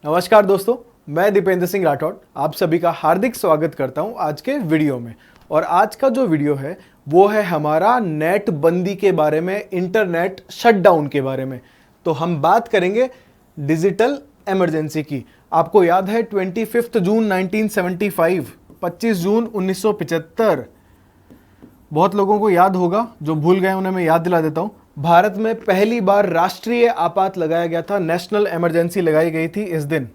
नमस्कार दोस्तों, मैं दीपेंद्र सिंह राठौड़ आप सभी का हार्दिक स्वागत करता हूं आज के वीडियो में। और आज का जो वीडियो है वो है हमारा नेट बंदी के बारे में, इंटरनेट शटडाउन के बारे में। तो हम बात करेंगे डिजिटल इमरजेंसी की। आपको याद है 25 जून 1975, 25 जून 1975, बहुत लोगों को याद होगा, जो भूल गए उन्हें मैं याद दिला देता हूं। भारत में पहली बार राष्ट्रीय आपात लगाया गया था, नेशनल इमरजेंसी लगाई गई थी इस दिन।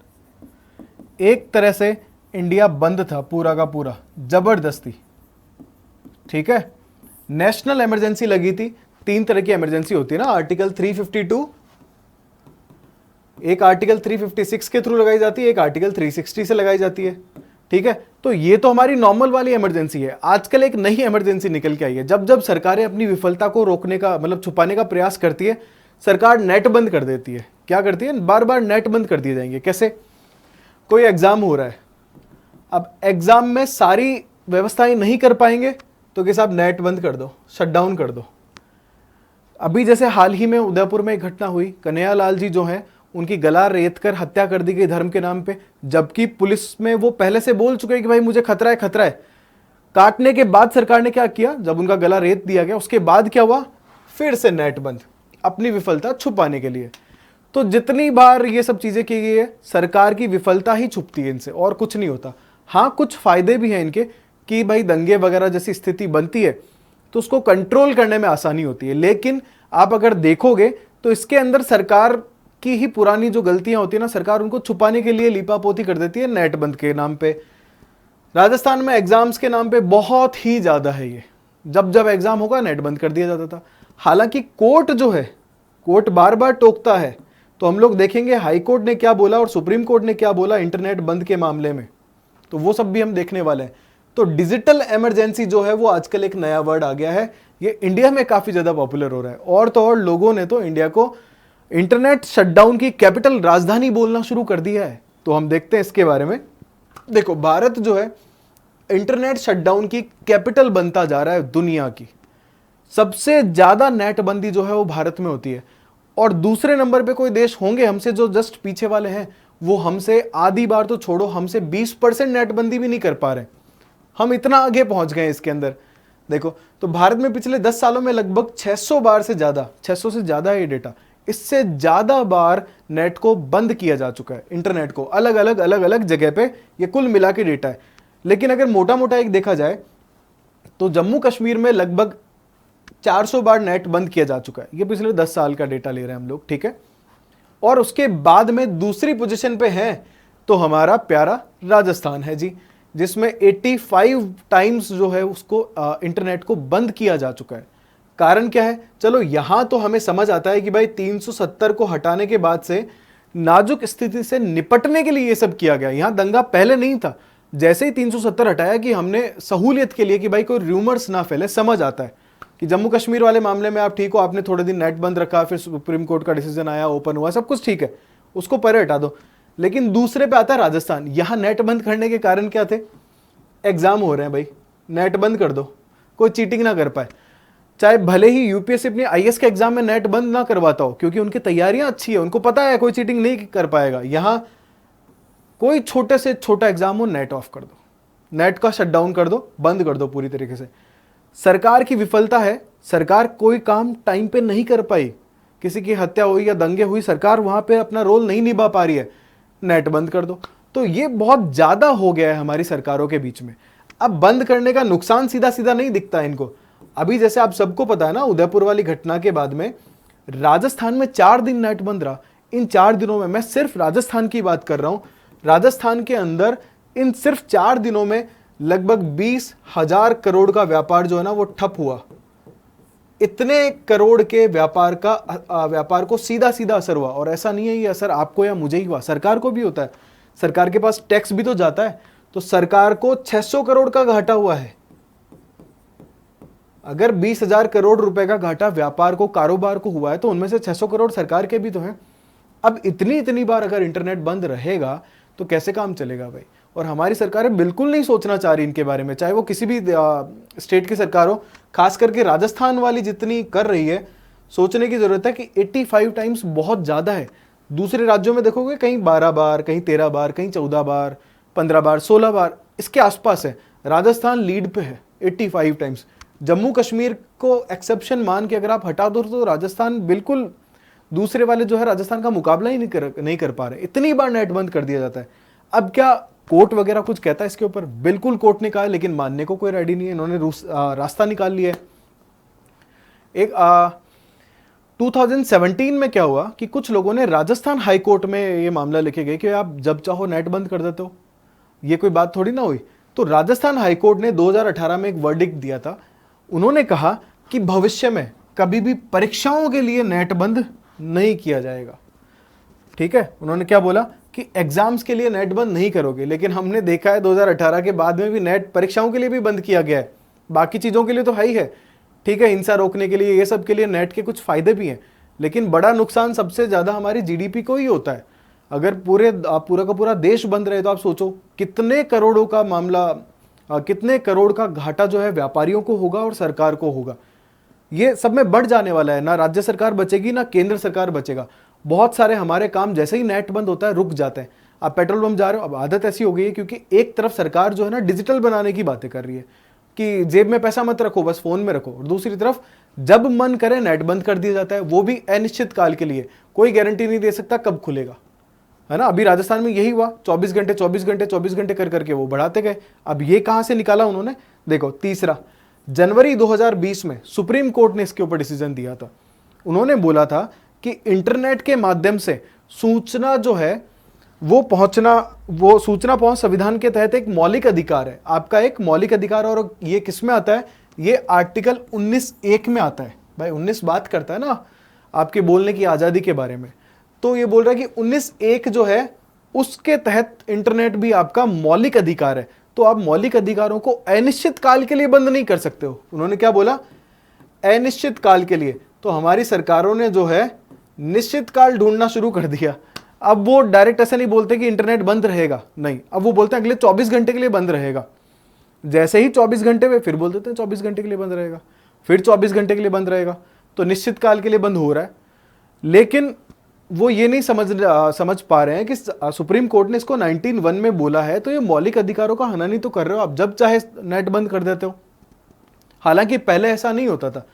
एक तरह से इंडिया बंद था पूरा का पूरा, जबरदस्ती। ठीक है, नेशनल इमरजेंसी लगी थी। तीन तरह की इमरजेंसी होती है ना, आर्टिकल 352, एक आर्टिकल 356 के थ्रू लगाई जाती है, एक आर्टिकल 360 से लगाई जाती है। ठीक है, तो ये तो हमारी नॉर्मल वाली इमरजेंसी है। आजकल एक नई इमरजेंसी निकल के आई है। जब जब सरकारें अपनी विफलता को रोकने का मतलब छुपाने का प्रयास करती है, सरकार नेट बंद कर देती है। क्या करती है? बार बार नेट बंद कर दिए जाएंगे। कैसे? कोई एग्जाम हो रहा है, अब एग्जाम में सारी व्यवस्थाएं नहीं कर पाएंगे तो कि साहब नेट बंद कर दो, शटडाउन कर दो। अभी जैसे हाल ही में उदयपुर में एक घटना हुई, कन्हैयालाल जी जो हैं उनकी गला रेत कर हत्या कर दी गई धर्म के नाम पे, जबकि पुलिस में वो पहले से बोल चुके हैं कि भाई मुझे खतरा है, खतरा है। काटने के बाद सरकार ने क्या किया? जब उनका गला रेत दिया गया उसके बाद क्या हुआ? फिर से नेट बंद, अपनी विफलता छुपाने के लिए। तो जितनी बार ये सब चीजें की गई है, सरकार की विफलता ही छुपती है इनसे, और कुछ नहीं होता। हाँ, कुछ फायदे भी हैं इनके कि भाई दंगे वगैरह जैसी स्थिति बनती है तो उसको कंट्रोल करने में आसानी होती है। लेकिन आप अगर देखोगे तो इसके अंदर सरकार की ही पुरानी जो गलतियां होती है ना, सरकार उनको छुपाने के लिए लीपापोती कर देती है नेट बंद के नाम पे। राजस्थान में एग्जाम्स के नाम पे बहुत ही ज्यादा है ये। जब जब एग्जाम होगा नेट बंद कर दिया जाता था। हालांकि कोर्ट जो है, कोर्ट बार बार टोकता है। तो हम लोग देखेंगे हाई कोर्ट ने क्या बोला और सुप्रीम कोर्ट ने क्या बोला इंटरनेट बंद के मामले में, तो वो सब भी हम देखने वाले हैं। तो डिजिटल इमरजेंसी जो है वो आजकल एक नया वर्ड आ गया है। ये इंडिया में काफी ज्यादा पॉपुलर हो रहा है, और तो और लोगों ने तो इंडिया को इंटरनेट शटडाउन की कैपिटल राजधानी बोलना शुरू कर दिया है। तो हम देखते हैं इसके बारे में। देखो, भारत जो है इंटरनेट शटडाउन की कैपिटल बनता जा रहा है दुनिया की। सबसे ज्यादा नेट बंदी जो है वो भारत में होती है, और दूसरे नंबर पे कोई देश होंगे हमसे जो जस्ट पीछे वाले हैं, वो हमसे आधी बार तो छोड़ो, हमसे 20% नेट बंदी भी नहीं कर पा रहे। हम इतना आगे पहुंच गए इसके अंदर। देखो, तो भारत में पिछले 10 सालों में लगभग 600 बार से ज्यादा, 600 से ज्यादा है ये डेटा, इससे ज्यादा बार नेट को बंद किया जा चुका है। इंटरनेट को अलग अलग जगह पे ये कुल मिला के डेटा है। लेकिन अगर मोटा मोटा एक देखा जाए तो जम्मू कश्मीर में लगभग 400 बार नेट बंद किया जा चुका है। ये पिछले 10 साल का डेटा ले रहे हैं हम लोग। ठीक है, और उसके बाद में दूसरी पोजीशन पे है तो हमारा प्यारा राजस्थान है जी, जिसमें 85 टाइम्स जो है उसको इंटरनेट को बंद किया जा चुका है। कारण क्या है? चलो यहां तो हमें समझ आता है कि भाई 370 को हटाने के बाद से नाजुक स्थिति से निपटने के लिए ये सब किया गया। यहां दंगा पहले नहीं था, जैसे ही 370 हटाया कि हमने सहूलियत के लिए कि भाई कोई रूमर्स ना फैले। समझ आता है कि जम्मू कश्मीर वाले मामले में आप ठीक हो, आपने थोड़े दिन नेट बंद रखा, फिर सुप्रीम कोर्ट का डिसीजन आया, ओपन हुआ, सब कुछ ठीक है, उसको परे हटा दो। लेकिन दूसरे पे आता है राजस्थान। यहां नेट बंद करने के कारण क्या थे? एग्जाम हो रहे हैं भाई, नेट बंद कर दो, कोई चीटिंग ना कर पाए। चाहे भले ही यूपीएससी अपने आईएएस के एग्जाम में नेट बंद ना करवाता हो, क्योंकि उनकी तैयारियां अच्छी है, उनको पता है कोई चीटिंग नहीं कर पाएगा। यहां कोई छोटे से छोटा एग्जाम हो, नेट ऑफ कर दो, नेट का शटडाउन कर दो, बंद कर दो पूरी तरीके से। सरकार की विफलता है, सरकार कोई काम टाइम पे नहीं कर पाई, किसी की हत्या हुई या दंगे हुई, सरकार वहां पे अपना रोल नहीं निभा पा रही है, नेट बंद कर दो। तो ये बहुत ज्यादा हो गया है हमारी सरकारों के बीच में। अब बंद करने का नुकसान सीधा सीधा नहीं दिखता है इनको। अभी जैसे आप सबको पता है ना, उदयपुर वाली घटना के बाद में राजस्थान में 4 दिन नेट बंद रहा। इन 4 दिनों में, मैं सिर्फ राजस्थान की बात कर रहा हूं, राजस्थान के अंदर इन सिर्फ 4 दिनों में लगभग 20,000 करोड़ का व्यापार जो है ना वो ठप हुआ। इतने करोड़ के व्यापार को सीधा सीधा असर हुआ। और ऐसा नहीं है ये असर आपको या मुझे ही हुआ, सरकार को भी होता है। सरकार के पास टैक्स भी तो जाता है, तो सरकार को 600 करोड़ का घाटा हुआ है। अगर 20,000 करोड़ रुपए का घाटा व्यापार को, कारोबार को हुआ है, तो उनमें से 600 करोड़ सरकार के भी तो हैं। अब इतनी बार अगर इंटरनेट बंद रहेगा तो कैसे काम चलेगा भाई? और हमारी सरकारें बिल्कुल नहीं सोचना चाह रही इनके बारे में, चाहे वो किसी भी स्टेट की सरकार हो। खास करके राजस्थान वाली जितनी कर रही है, सोचने की जरूरत है कि 85 टाइम्स बहुत ज्यादा है। दूसरे राज्यों में देखोगे कहीं 12 बार, कहीं 13 बार, कहीं 14 बार, 15 बार, 16 बार, इसके आसपास है। राजस्थान लीड पे है 85 टाइम्स। जम्मू कश्मीर को एक्सेप्शन मान के अगर आप हटा दो तो राजस्थान बिल्कुल दूसरे वाले जो है राजस्थान का मुकाबला ही नहीं कर पा रहे। इतनी बार नेट बंद कर दिया जाता है। अब क्या कोर्ट वगैरह कुछ कहता है इसके ऊपर? बिल्कुल कोर्ट ने कहा है, लेकिन मानने को कोई रेडी नहीं है। इन्होंने रास्ता निकाल लिया है। एक 2017 में क्या हुआ कि कुछ लोगों ने राजस्थान हाई कोर्ट में ये मामला लिखे गए कि आप जब चाहो नेट बंद कर देते हो, ये कोई बात थोड़ी ना हुई। तो राजस्थान हाई कोर्ट ने 2018 में एक वर्डिक्ट दिया था। उन्होंने कहा कि भविष्य में कभी भी परीक्षाओं के लिए नेट बंद नहीं किया जाएगा। ठीक है, उन्होंने क्या बोला कि एग्जाम्स के लिए नेट बंद नहीं करोगे, लेकिन हमने देखा है 2018 के बाद में भी नेट परीक्षाओं के लिए भी बंद किया गया है। बाकी चीज़ों के लिए तो है ही है, ठीक है, हिंसा रोकने के लिए, ये सब के लिए नेट के कुछ फायदे भी हैं, लेकिन बड़ा नुकसान सबसे ज़्यादा हमारी जीडीपी को ही होता है। अगर पूरा का पूरा देश बंद रहे तो आप सोचो कितने करोड़ों का मामला, कितने करोड़ का घाटा जो है व्यापारियों को होगा और सरकार को होगा। ये सब में बढ़ जाने वाला है। ना राज्य सरकार बचेगी ना केंद्र सरकार बचेगा। बहुत सारे हमारे काम जैसे ही नेट बंद होता है रुक जाते हैं। आप पेट्रोल पंप जा रहे हो, अब आदत ऐसी हो गई है क्योंकि एक तरफ सरकार जो है ना डिजिटल बनाने की बातें कर रही है कि जेब में पैसा मत रखो, बस फोन में रखो, और दूसरी तरफ जब मन करे नेट बंद कर दिया जाता है, वो भी अनिश्चित काल के लिए। कोई गारंटी नहीं दे सकता कब खुलेगा, है ना। अभी राजस्थान में यही हुआ, 24 घंटे 24 घंटे 24 घंटे कर करके वो बढ़ाते गए। अब ये कहां से निकाला उन्होंने? देखो, तीसरा जनवरी 2020 में सुप्रीम कोर्ट ने इसके ऊपर डिसीजन दिया था। उन्होंने बोला था कि इंटरनेट के माध्यम से सूचना जो है वो सूचना पहुंच संविधान के तहत एक मौलिक अधिकार है, आपका एक मौलिक अधिकार। और ये किस में आता है? ये आर्टिकल 19(1) में आता है। भाई 19 बात करता है ना आपके बोलने की आजादी के बारे में, तो ये बोल रहा है कि 19(1) जो है उसके तहत इंटरनेट भी आपका मौलिक अधिकार है। तो आप मौलिक अधिकारों को अनिश्चित काल के लिए बंद नहीं कर सकते हो। उन्होंने क्या बोला? अनिश्चित काल के लिए। तो हमारी सरकारों ने जो है निश्चित काल ढूंढना शुरू कर दिया। अब वो डायरेक्ट ऐसा नहीं बोलते कि इंटरनेट बंद रहेगा, नहीं, अब वो बोलते हैं अगले 24 घंटे के लिए बंद रहेगा। जैसे ही 24 घंटे में फिर बोल देते हैं 24 घंटे के लिए बंद रहेगा, फिर 24 घंटे के लिए बंद रहेगा। तो निश्चित काल के लिए बंद हो रहा है, लेकिन वो ये नहीं समझ पा रहे हैं कि सुप्रीम कोर्ट ने इसको 19(1) में बोला है, तो ये मौलिक अधिकारों का हनन ही तो कर रहे हो आप, जब चाहे नेट बंद कर देते हो। हालांकि पहले ऐसा नहीं होता था।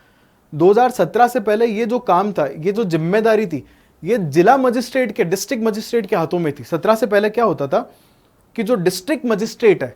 2017 से पहले ये जो काम था, ये जो जिम्मेदारी थी, ये जिला मजिस्ट्रेट के, डिस्ट्रिक्ट मजिस्ट्रेट के हाथों में थी। 17 से पहले क्या होता था कि जो डिस्ट्रिक्ट मजिस्ट्रेट है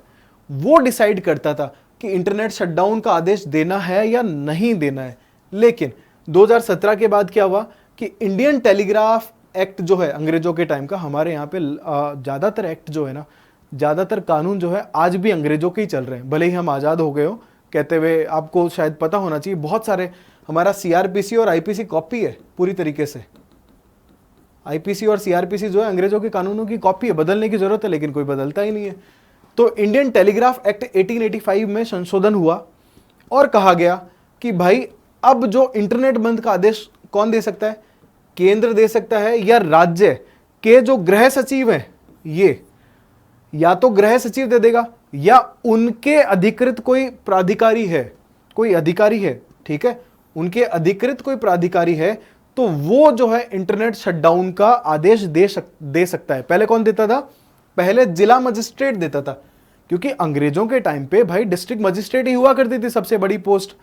वो डिसाइड करता था कि इंटरनेट शटडाउन का आदेश देना है या नहीं देना है। लेकिन 2017 के बाद क्या हुआ कि इंडियन टेलीग्राफ एक्ट जो है अंग्रेजों के टाइम का, हमारे यहाँ पे ज़्यादातर एक्ट जो है ना, ज़्यादातर कानून जो है आज भी अंग्रेजों के ही चल रहे हैं, भले ही हम आज़ाद हो गए हो कहते हुए। आपको शायद पता होना चाहिए, बहुत सारे हमारा सीआरपीसी और आईपीसी कॉपी है पूरी तरीके से। आईपीसी और सीआरपीसी जो है अंग्रेजों के कानूनों की कॉपी है, बदलने की जरूरत है लेकिन कोई बदलता ही नहीं है। तो इंडियन टेलीग्राफ एक्ट 1885 में संशोधन हुआ और कहा गया कि भाई अब जो इंटरनेट बंद का आदेश कौन दे सकता है? केंद्र दे सकता है या राज्य के जो गृह सचिव हैं, ये या तो गृह सचिव दे देगा या उनके अधिकृत कोई प्राधिकारी है, कोई अधिकारी है, ठीक है, उनके अधिकृत कोई प्राधिकारी है, तो वो जो है इंटरनेट शटडाउन का आदेश दे सकता है। पहले कौन देता था? पहले जिला मजिस्ट्रेट देता था, क्योंकि अंग्रेजों के टाइम पे भाई डिस्ट्रिक्ट मजिस्ट्रेट ही हुआ करती थी सबसे बड़ी पोस्ट,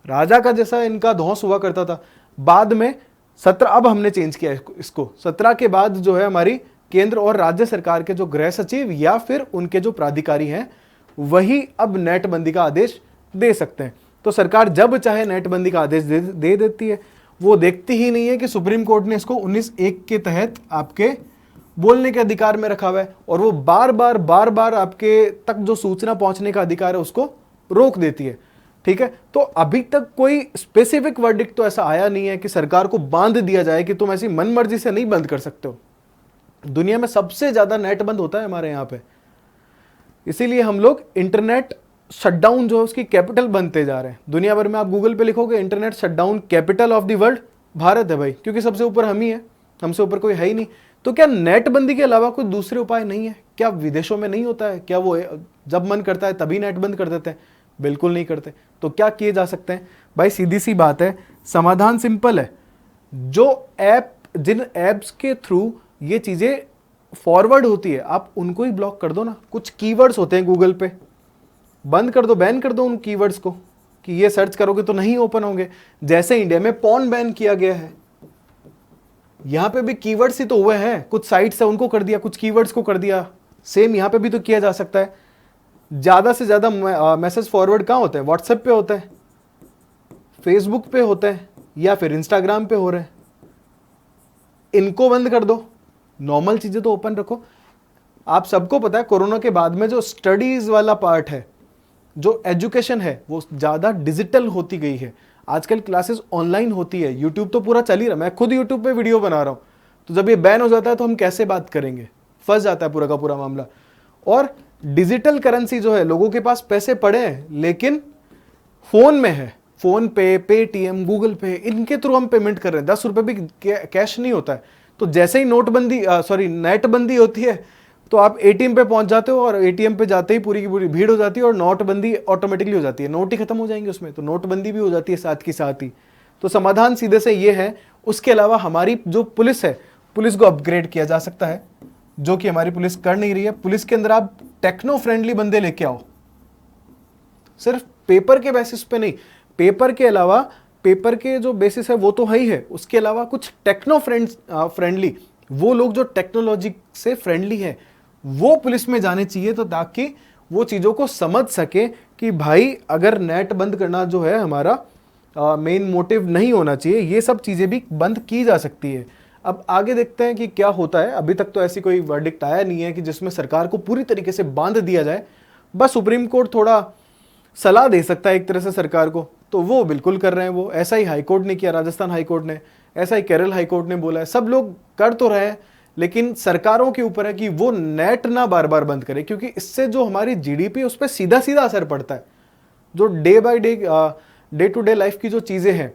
राजा का जैसा इनका धौंस हुआ करता था। बाद में 17, अब हमने चेंज किया इसको, 17 के बाद जो है हमारी केंद्र और राज्य सरकार के जो गृह सचिव या फिर उनके जो प्राधिकारी हैं वही अब नेटबंदी का आदेश दे सकते हैं। तो सरकार जब चाहे नेटबंदी का आदेश दे देती है। वो देखती ही नहीं है कि सुप्रीम कोर्ट ने इसको 19(1) के तहत आपके बोलने के अधिकार में रखा हुआ है, और वो बार बार आपके तक जो सूचना पहुंचने का अधिकार है उसको रोक देती है। ठीक है, तो अभी तक कोई स्पेसिफिक वर्डिक्ट तो ऐसा आया नहीं है कि सरकार को बांध दिया जाए कि तुम ऐसी मनमर्जी से नहीं बंद कर सकते हो। दुनिया में सबसे ज्यादा नेट बंद होता है हमारे यहाँ पे, इसीलिए हम लोग इंटरनेट शटडाउन जो है उसकी कैपिटल बनते जा रहे हैं। दुनिया भर में आप गूगल पे लिखोगे internet shutdown capital of the world, Bharat है भाई, क्योंकि सबसे ऊपर हम ही है, हमसे ऊपर कोई है ही नहीं। तो क्या नेट बंदी के अलावा कोई दूसरे उपाय नहीं है? क्या विदेशों में नहीं होता है? क्या वो जब मन करता है तभी नेट बंद कर देते हैं? बिल्कुल नहीं करते। तो क्या किए जा सकते हैं भाई? सीधी सी बात है, समाधान सिंपल है। जिन एप्स के थ्रू ये चीज़ें फॉरवर्ड होती है, आप उनको ही ब्लॉक कर दो ना। कुछ कीवर्ड्स होते हैं गूगल पे, बंद कर दो, बैन कर दो उन कीवर्ड्स को कि ये सर्च करोगे तो नहीं ओपन होंगे। जैसे इंडिया में पॉर्न बैन किया गया है, यहां पे भी कीवर्ड्स ही तो हुए हैं, कुछ साइट्स है उनको कर दिया, कुछ कीवर्ड्स को कर दिया। सेम यहां पे भी तो किया जा सकता है। ज्यादा से ज्यादा मैसेज फॉरवर्ड कहां होता है? व्हाट्सएप पे होता है, फेसबुक पे होता है, या फिर इंस्टाग्राम पे हो रहे हैं। इनको बंद कर दो, नॉर्मल चीजें तो ओपन रखो। आप सबको पता है कोरोना के बाद में जो स्टडीज वाला पार्ट है, जो एजुकेशन है, वो ज्यादा डिजिटल होती गई है। आजकल क्लासेस ऑनलाइन होती है, यूट्यूब तो पूरा चल ही रहा, मैं खुद यूट्यूब पे वीडियो बना रहा हूं। तो जब ये बैन हो जाता है तो हम कैसे बात करेंगे? फंस जाता है पूरा का पूरा मामला। और डिजिटल करेंसी जो है, लोगों के पास पैसे पड़े हैं लेकिन फोन में है, फोन पे, पेटीएम, गूगल पे, इनके थ्रू हम पेमेंट कर रहे हैं। 10 रुपए भी कैश नहीं होता है। तो जैसे ही नेट बंदी होती है तो आप एटीएम पे पहुंच जाते हो, और एटीएम पे जाते ही पूरी की पूरी भीड़ हो जाती है और नोटबंदी ऑटोमेटिकली हो जाती है। नोट ही खत्म हो जाएंगे उसमें, तो नोटबंदी भी हो जाती है साथ की साथ ही। तो समाधान सीधे से ये है। उसके अलावा हमारी जो पुलिस है, पुलिस को अपग्रेड किया जा सकता है, जो कि हमारी पुलिस कर नहीं रही है। पुलिस के अंदर आप टेक्नो फ्रेंडली बंदे लेके आओ, सिर्फ पेपर के बेसिस पे नहीं। पेपर के अलावा, पेपर के जो बेसिस है वो तो है ही है, उसके अलावा कुछ टेक्नो फ्रेंडली, वो लोग जो टेक्नोलॉजी से फ्रेंडली है, वो पुलिस में जाने चाहिए। तो ताकि वो चीज़ों को समझ सके कि भाई अगर नेट बंद करना जो है हमारा मेन मोटिव नहीं होना चाहिए, ये सब चीज़ें भी बंद की जा सकती है। अब आगे देखते हैं कि क्या होता है। अभी तक तो ऐसी कोई वर्डिक्ट आया नहीं है कि जिसमें सरकार को पूरी तरीके से बांध दिया जाए। बस सुप्रीम कोर्ट थोड़ा सलाह दे सकता है एक तरह से सरकार को, तो वो बिल्कुल कर रहे हैं। वो ऐसा ही हाईकोर्ट ने किया, राजस्थान हाईकोर्ट ने, ऐसा ही केरल हाईकोर्ट ने बोला है। सब लोग कर तो रहे हैं, लेकिन सरकारों के ऊपर है कि वो नेट ना बार बार बंद करे, क्योंकि इससे जो हमारी जीडीपी उस पर सीधा सीधा असर पड़ता है। जो डे टू डे लाइफ की जो चीज़ें हैं,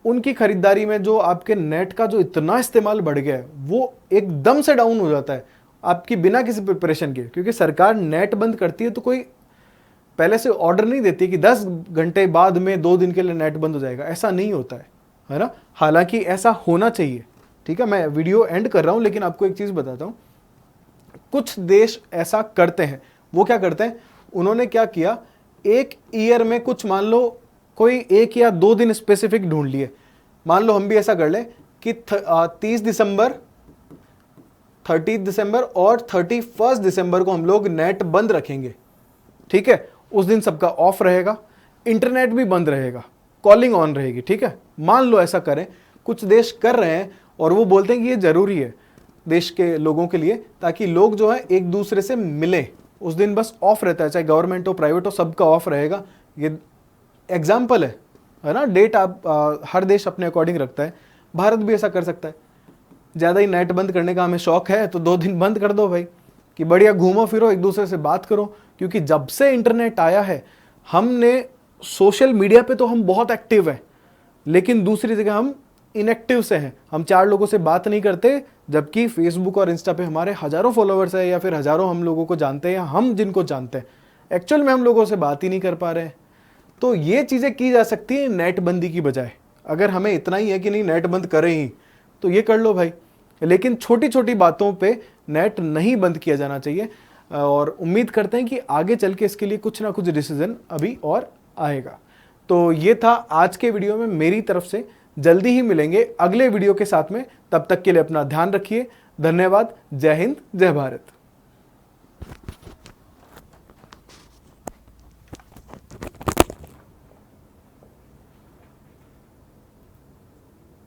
उनकी खरीदारी में जो आपके नेट का जो इतना इस्तेमाल बढ़ गया है, वो एकदम से डाउन हो जाता है आपकी बिना किसी प्रिपरेशन के। क्योंकि सरकार नेट बंद करती है तो कोई पहले से ऑर्डर नहीं देती कि 10 घंटे बाद में 2 दिन के लिए नेट बंद हो जाएगा, ऐसा नहीं होता है ना। हालांकि ऐसा होना चाहिए। ठीक है, मैं वीडियो एंड कर रहा हूं, लेकिन आपको एक चीज बताता हूं। कुछ देश ऐसा करते हैं। वो क्या करते हैं? उन्होंने क्या किया, एक ईयर में कुछ, मान लो कोई 1 या 2 दिन स्पेसिफिक ढूंढ लिए। मान लो हम भी ऐसा कर ले कि 30 दिसंबर, 30 दिसंबर और 31 दिसंबर को हम लोग नेट बंद रखेंगे। ठीक है, उस दिन सबका ऑफ रहेगा, इंटरनेट भी बंद रहेगा, कॉलिंग ऑन रहेगी। ठीक है, मान लो ऐसा करें। कुछ देश कर रहे हैं और वो बोलते हैं कि ये जरूरी है देश के लोगों के लिए, ताकि लोग जो है एक दूसरे से मिले। उस दिन बस ऑफ रहता है, चाहे गवर्नमेंट हो प्राइवेट हो, सबका ऑफ रहेगा। ये एग्जाम्पल है ना। डेट आप हर देश अपने अकॉर्डिंग रखता है। भारत भी ऐसा कर सकता है। ज़्यादा ही नेट बंद करने का हमें शौक है तो 2 दिन बंद कर दो भाई, कि बढ़िया घूमो फिरो, एक दूसरे से बात करो। क्योंकि जब से इंटरनेट आया है, हमने सोशल मीडिया पे तो हम बहुत एक्टिव हैं, लेकिन दूसरी जगह हम इनएक्टिव से हैं। हम 4 लोगों से बात नहीं करते, जबकि फेसबुक और इंस्टा पे हमारे हजारों फॉलोअर्स है, या फिर हजारों हम लोगों को जानते हैं, या हम जिनको जानते हैं एक्चुअल में हम लोगों से बात ही नहीं कर पा रहे हैं। तो ये चीज़ें की जा सकती है नेट बंदी की बजाय। अगर हमें इतना ही है कि नहीं नेट बंद करें ही, तो ये कर लो भाई। लेकिन छोटी छोटी बातों पे नेट नहीं बंद किया जाना चाहिए। और उम्मीद करते हैं कि आगे चल के इसके लिए कुछ ना कुछ डिसीजन अभी और आएगा। तो ये था आज के वीडियो में मेरी तरफ से। जल्दी ही मिलेंगे अगले वीडियो के साथ में। तब तक के लिए अपना ध्यान रखिए। धन्यवाद। जय हिंद, जय भारत।